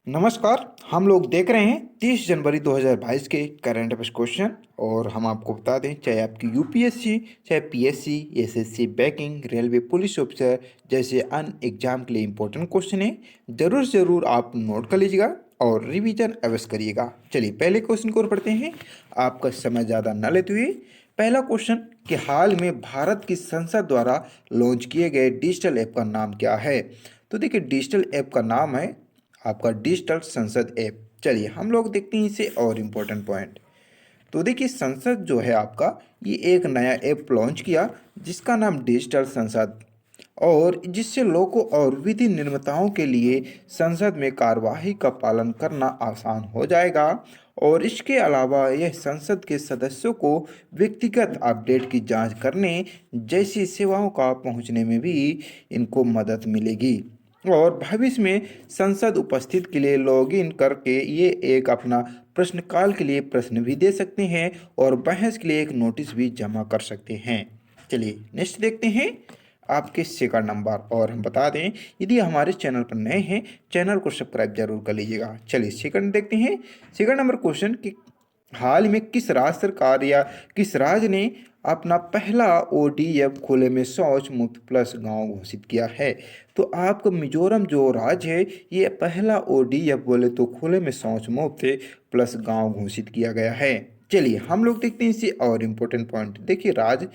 नमस्कार। हम लोग देख रहे हैं 30 जनवरी 2022 के करंट अफेयर्स क्वेश्चन। और हम आपको बता दें, चाहे आपकी यूपीएससी, चाहे PSC, SSC, banking, railway, police officer जैसे अन्य एग्जाम के लिए इंपॉर्टेंट क्वेश्चन है। ज़रूर ज़रूर आप नोट कर लीजिएगा और रिवीजन अवश्य करिएगा। चलिए पहले क्वेश्चन को और पढ़ते हैं, आपका समय ज़्यादा न लेते हुए। पहला क्वेश्चन कि हाल में भारत की संसद द्वारा लॉन्च किए गए डिजिटल ऐप का नाम क्या है। तो देखिए, डिजिटल ऐप का नाम है आपका डिजिटल संसद ऐप। चलिए हम लोग देखते हैं इसे और इम्पोर्टेंट पॉइंट। तो देखिए, संसद जो है आपका, ये एक नया ऐप लॉन्च किया जिसका नाम डिजिटल संसद, और जिससे लोगों और विधि निर्माताओं के लिए संसद में कार्यवाही का पालन करना आसान हो जाएगा। और इसके अलावा यह संसद के सदस्यों को व्यक्तिगत अपडेट की जांच करने जैसी सेवाओं का पहुंचने में भी इनको मदद मिलेगी। और भविष्य में संसद उपस्थित के लिए लॉगिन करके ये एक अपना प्रश्नकाल के लिए प्रश्न भी दे सकते हैं और बहस के लिए एक नोटिस भी जमा कर सकते हैं। चलिए नेक्स्ट देखते हैं आपके सेकंड नंबर। और हम बता दें, यदि हमारे चैनल पर नए हैं, चैनल को सब्सक्राइब जरूर कर लीजिएगा। चलिए सेकंड देखते हैं। सेकंड नंबर क्वेश्चन कि हाल में किस राज्य सरकार या किस राज्य ने अपना पहला ओडीएफ खुले में शौच मुक्त प्लस गांव घोषित किया है। तो आपका मिजोरम जो राज्य है, ये पहला ओडीएफ बोले तो खुले में शौच मुक्त प्लस गांव घोषित किया गया है। चलिए हम लोग देखते हैं इसे और इम्पोर्टेंट पॉइंट। देखिए, राज्य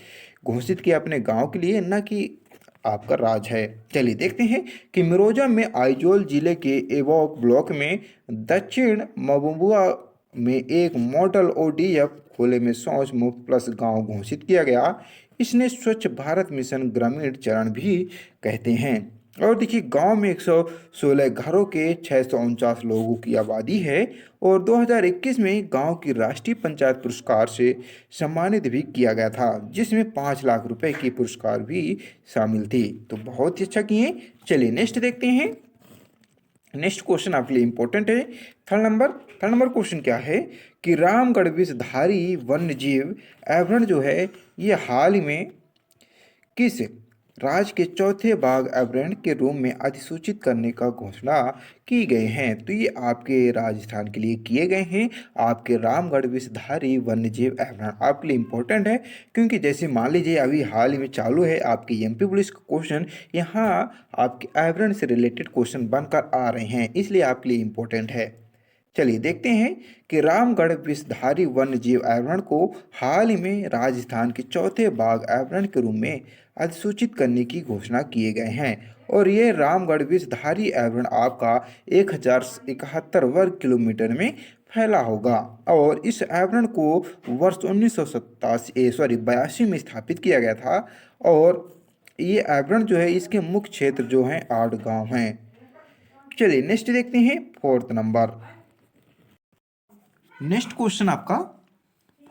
घोषित किया अपने गांव के लिए, न कि आपका राज है। चलिए देखते हैं कि मिजोरम में आइजोल जिले के एवोक ब्लॉक में दक्षिण मबुआ में एक मॉडल ओडीएफ खुले में शौच मुक्त प्लस गांव घोषित किया गया। इसने स्वच्छ भारत मिशन ग्रामीण चरण भी कहते हैं। और देखिए, गांव में 116 घरों के 649 लोगों की आबादी है। और 2021 में गांव की राष्ट्रीय पंचायत पुरस्कार से सम्मानित भी किया गया था, जिसमें 5 लाख रुपए की पुरस्कार भी शामिल थी। तो बहुत ही अच्छा किए। चलिए नेक्स्ट देखते हैं। नेक्स्ट क्वेश्चन आपके लिए इंपॉर्टेंट है। थर्ड नंबर क्वेश्चन क्या है कि रामगढ़ विषधारी वन्यजीव अभयारण्य जो है, ये हाल ही में किस राज्य के चौथे बाघ अभयारण्य के रूप में अधिसूचित करने का घोषणा की गई है। तो ये आपके राजस्थान के लिए किए गए हैं। आपके रामगढ़ विषधारी वन्यजीव अभयारण्य आपके लिए इम्पोर्टेंट है, क्योंकि जैसे मान लीजिए अभी हाल ही में चालू है आपकी एमपी पुलिस का क्वेश्चन, यहाँ आपके अभयारण्य से रिलेटेड क्वेश्चन बनकर आ रहे हैं, इसलिए आपके लिए इम्पोर्टेंट है। चलिए देखते हैं कि रामगढ़ विषधारी वन्यजीव अभयारण्य को हाल ही में राजस्थान के चौथे बाघ अभयारण्य के रूप में अधिसूचित करने की घोषणा किए गए हैं। और ये रामगढ़ विषधारी अभयारण्य आपका 1071 वर्ग किलोमीटर में फैला होगा। और इस अभयारण्य को वर्ष 1982 में स्थापित किया गया था। और ये अभयारण्य जो है, इसके मुख्य क्षेत्र जो हैं 8 गांव हैं। चलिए नेक्स्ट देखते हैं फोर्थ नंबर। नेक्स्ट क्वेश्चन आपका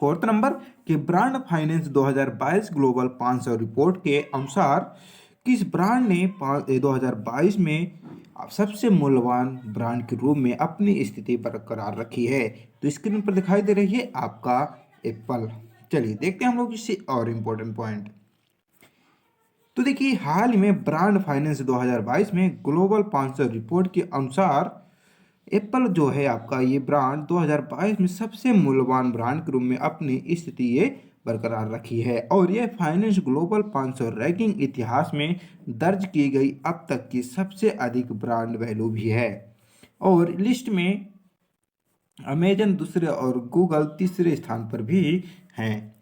फोर्थ नंबर कि ब्रांड फाइनेंस 2022 ग्लोबल 500 रिपोर्ट के अनुसार किस ब्रांड ने 2022 में सबसे मूल्यवान ब्रांड के रूप में अपनी स्थिति बरकरार रखी है। तो स्क्रीन पर दिखाई दे रही है आपका एप्पल। चलिए देखते हैं हम लोग इससे और इम्पोर्टेंट पॉइंट। तो देखिए, हाल ही में ब्रांड फाइनेंस 2022 में ग्लोबल 500 रिपोर्ट के अनुसार एप्पल जो है आपका, ये ब्रांड 2022 में सबसे मूल्यवान ब्रांड के रूप में अपनी स्थिति ये बरकरार रखी है। और यह फाइनेंस ग्लोबल 500 रैंकिंग इतिहास में दर्ज की गई अब तक की सबसे अधिक ब्रांड वैल्यू भी है। और लिस्ट में अमेजन दूसरे और गूगल तीसरे स्थान पर भी हैं।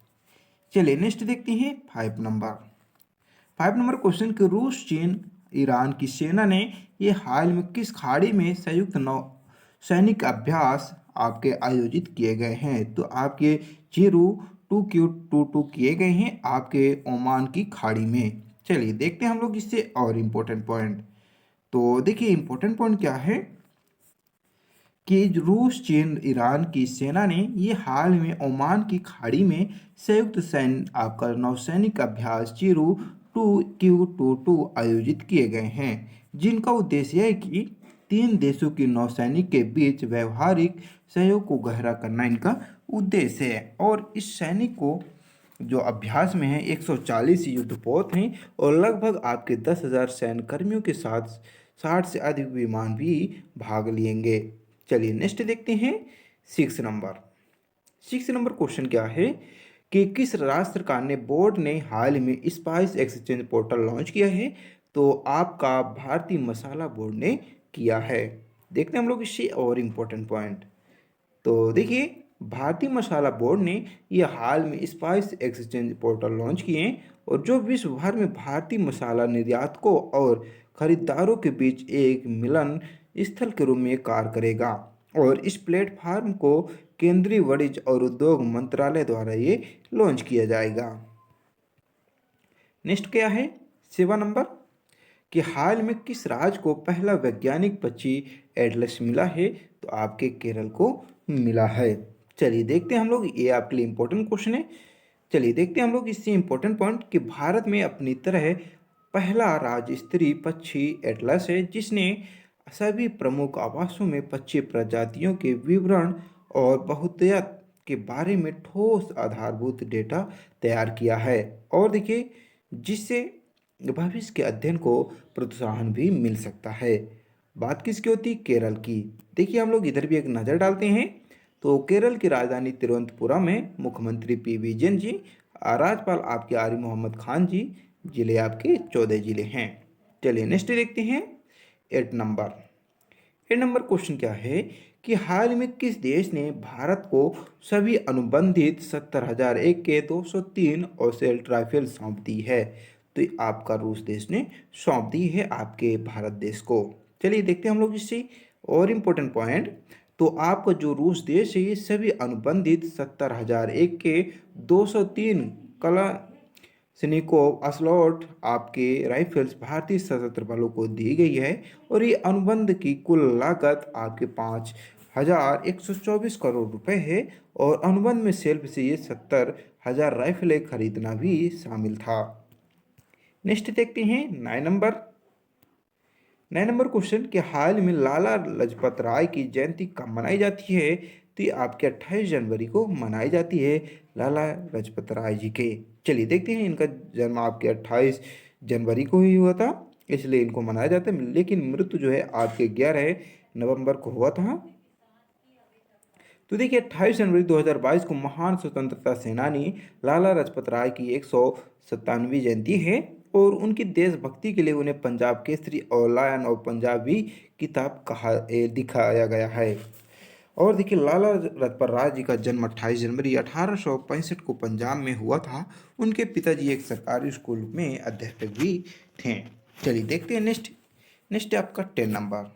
चलिए नेक्स्ट देखते हैं 5 नंबर क्वेश्चन कि रूस, चीन, ईरान की सेना ने ये हाल में किस खाड़ी में संयुक्त नौ सैनिक अभ्यास आपके आयोजित किए गए हैं। तो आपके चीरू 2Q22 किए गए हैं आपके ओमान की खाड़ी में। चलिए देखते हैं हम लोग इससे और इम्पोर्टेंट पॉइंट। तो देखिए, इम्पोर्टेंट पॉइंट क्या है कि रूस, चीन, ईरान की सेना ने ये हाल में ओमान की खाड़ी में संयुक्त सैन्य आपका नौसैनिक अभ्यास चीरू 2Q22 आयोजित किए गए हैं, जिनका उद्देश्य है कि 3 देशों की नौसैनिक के बीच व्यवहारिक सहयोग को गहरा करना इनका उद्देश्य है। और इस सैनिक को जो अभ्यास में है 140 युद्धपोत हैं और लगभग आपके 10,000 सैन्य कर्मियों के साथ 60 से अधिक विमान भी भाग लेंगे। चलिए नेक्स्ट देखते हैं 6 नंबर क्वेश्चन क्या है कि किस राज्य सरकार ने बोर्ड ने हाल ही में स्पाइस एक्सचेंज पोर्टल लॉन्च किया है? तो आपका भारतीय मसाला बोर्ड ने किया है। देखते हैं हम लोग इससे और इम्पोर्टेंट पॉइंट। तो देखिए, भारतीय मसाला बोर्ड ने यह हाल में स्पाइस एक्सचेंज पोर्टल लॉन्च किए हैं और जो विश्व भर में भारतीय मसाला निर्यातकों और खरीदारों के बीच एक मिलन स्थल के रूप में कार्य करेगा। और इस प्लेटफॉर्म को केंद्रीय वाणिज्य और उद्योग मंत्रालय द्वारा ये लॉन्च किया जाएगा। नेक्स्ट क्या है 7 नंबर कि हाल में किस राज्य को पहला वैज्ञानिक पक्षी एटलस मिला है? तो आपके केरल को मिला है। चलिए देखते हैं हम लोग, ये आपके लिए इम्पोर्टेंट क्वेश्चन है। चलिए देखते हैं हम लोग इससे इम्पोर्टेंट पॉइंट कि भारत में अपनी तरह पहला राज्य स्तरीय पक्षी एटलस है जिसने सभी प्रमुख आवासों में पक्षी प्रजातियों के विवरण और बहुतायत के बारे में ठोस आधारभूत डेटा तैयार किया है। और देखिए, जिससे भविष्य के अध्ययन को प्रोत्साहन भी मिल सकता है। बात किसकी होती? केरल की। देखिए हम लोग इधर भी एक नज़र डालते हैं। तो केरल की राजधानी तिरुवनंतपुरम में मुख्यमंत्री पी.वी. जैन जी, राज्यपाल आपके आरिफ मोहम्मद खान जी, जिले आपके 14 जिले हैं। चलिए नेक्स्ट देखते हैं 8 नंबर। 8 नंबर क्वेश्चन क्या है कि हाल में किस देश ने भारत को सभी अनुबंधित 70,001 के 203 असॉल्ट राइफल सौंप दी है? तो ये आपका रूस देश ने सौंप दी है आपके भारत देश को। चलिए देखते हैं हम लोग इससे और इम्पोर्टेंट पॉइंट। तो आपका जो रूस देश है ये सभी अनुबंधित 70,001 के 203 कला सैनिकों असलॉट आपके राइफल्स भारतीय सशस्त्र बलों को दी गई है। और ये अनुबंध की कुल लागत आपके 5,124 करोड़ रुपए है। और अनुबंध में सेल्फ से ये 70,000 राइफलें खरीदना भी शामिल था। नेक्स्ट देखते हैं 9 नंबर। 9 नंबर क्वेश्चन कि हाल में लाला लाजपत राय की जयंती कब मनाई जाती है? तो ये आपके 28 जनवरी को मनाई जाती है लाला लाजपत राय जी के। चलिए देखते हैं, इनका जन्म आपके 28 जनवरी को ही हुआ था, इसलिए इनको मनाया जाता है। लेकिन मृत्यु जो है आपके 11 नवंबर को हुआ था। तो देखिए 28 जनवरी 2022 को महान स्वतंत्रता सेनानी लाला लाजपत राय की 197वीं जयंती है। और उनकी देशभक्ति के लिए उन्हें पंजाब केसरी और लायन ऑफ पंजाबी किताब दिखाया गया है। और देखिए लाला लाजपत राय जी का जन्म 28 जनवरी 1865 को पंजाब में हुआ था। उनके पिताजी एक सरकारी स्कूल में अध्यापक भी थे। चलिए देखते हैं नेक्स्ट। नेक्स्ट है आपका 10 नंबर।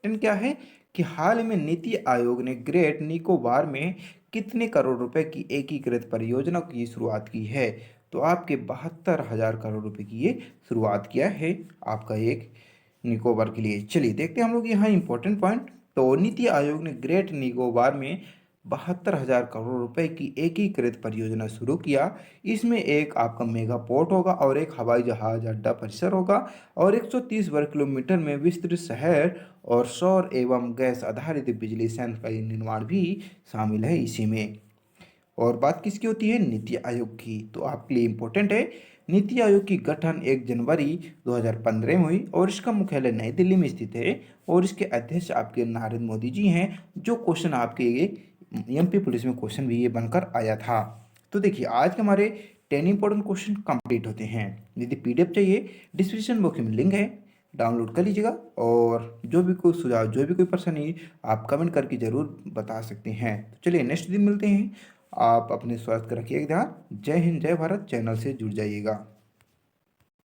10 क्या है कि हाल में नीति आयोग ने ग्रेट निकोबार में कितने करोड़ रुपए की एकीकृत परियोजना की शुरुआत की है? तो आपके 72,000 करोड़ रुपए की ये शुरुआत किया है आपका एक निकोबार के लिए। चलिए देखते हैं हम लोग यहाँ इंपॉर्टेंट पॉइंट। तो नीति आयोग ने ग्रेट निकोबार में 72,000 करोड़ रुपए की एकीकृत परियोजना शुरू किया। इसमें एक आपका मेगा पोर्ट होगा और एक हवाई जहाज अड्डा परिसर होगा और 130 वर्ग किलोमीटर में विस्तृत शहर और सौर एवं गैस आधारित बिजली संयंत्र का निर्माण भी शामिल है इसी में। और बात किसकी होती है? नीति आयोग की। तो आपके लिए इम्पोर्टेंट है, नीति आयोग की गठन 1 जनवरी 2015 में हुई और इसका मुख्यालय नई दिल्ली में स्थित है। और इसके अध्यक्ष आपके नरेंद्र मोदी जी हैं, जो क्वेश्चन आपके ये एमपी पुलिस में क्वेश्चन भी ये बनकर आया था। तो देखिए आज के हमारे 10 इंपॉर्टेंट क्वेश्चन कंप्लीट होते हैं। यदि पीडीएफ चाहिए डिस्क्रिप्शन बॉक्स में लिंक है, डाउनलोड कर लीजिएगा। और जो भी कोई सुझाव, जो भी कोई परेशानी, आप कमेंट करके ज़रूर बता सकते हैं। तो चलिए नेक्स्ट दिन मिलते हैं। आप अपने स्वास्थ्य का रखिएगा ध्यान। जय हिंद, जय भारत। चैनल से जुड़ जाइएगा।